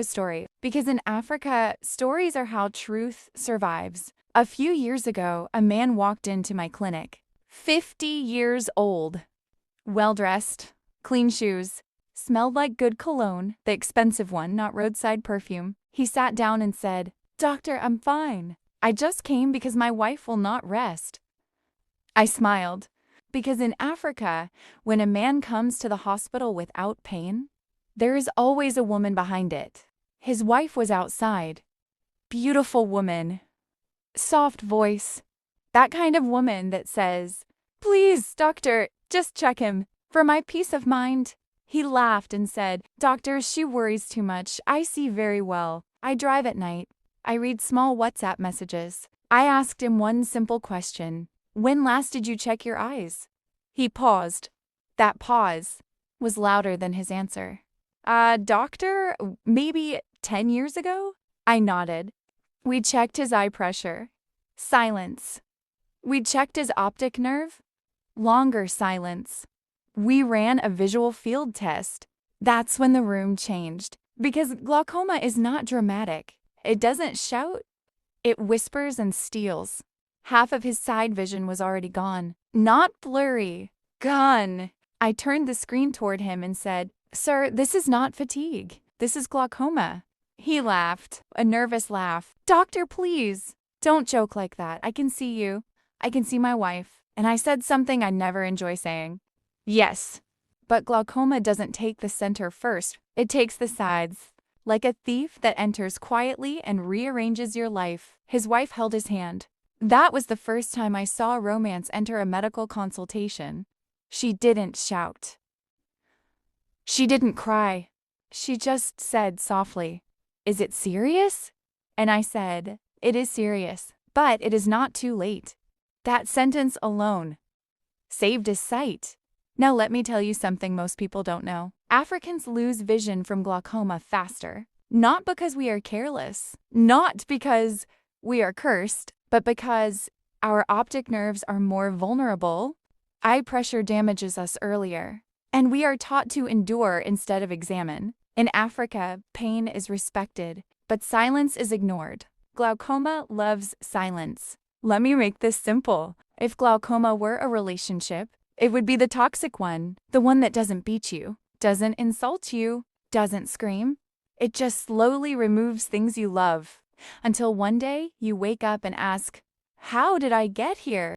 a story, because in Africa, stories are how truth survives. A few years ago, a man walked into my clinic. 50 years old. Well-dressed, clean shoes, smelled like good cologne, the expensive one, not roadside perfume. He sat down and said, "Doctor, I'm fine. I just came because my wife will not rest." I smiled, because in Africa, when a man comes to the hospital without pain, there is always a woman behind it. His wife was outside. Beautiful woman. Soft voice. That kind of woman that says, "Please, doctor, just check him. For my peace of mind." He laughed and said, "Doctor, she worries too much. I see very well. I drive at night. I read small WhatsApp messages." I asked him one simple question. "When last did you check your eyes?" He paused. That pause was louder than his answer. Doctor, maybe 10 years ago?" I nodded. We checked his eye pressure. Silence. We checked his optic nerve. Longer silence. We ran a visual field test. That's when the room changed. Because glaucoma is not dramatic. It doesn't shout. It whispers and steals. Half of his side vision was already gone. Not blurry. Gone. I turned the screen toward him and said, "Sir, this is not fatigue. This is glaucoma." He laughed, a nervous laugh. "Doctor, please. Don't joke like that. I can see you. I can see my wife." And I said something I never enjoy saying. "Yes, but glaucoma doesn't take the center first. It takes the sides. Like a thief that enters quietly and rearranges your life." His wife held his hand. That was the first time I saw romance enter a medical consultation. She didn't shout. She didn't cry. She just said softly, "Is it serious?" And I said, "It is serious, but it is not too late." That sentence alone saved his sight. Now let me tell you something most people don't know. Africans lose vision from glaucoma faster. Not because we are careless, not because we are cursed, but because our optic nerves are more vulnerable. Eye pressure damages us earlier, and we are taught to endure instead of examine. In Africa, pain is respected, but silence is ignored. Glaucoma loves silence. Let me make this simple. If glaucoma were a relationship, it would be the toxic one, the one that doesn't beat you, doesn't insult you, doesn't scream. It just slowly removes things you love, until one day you wake up and ask, "How did I get here?"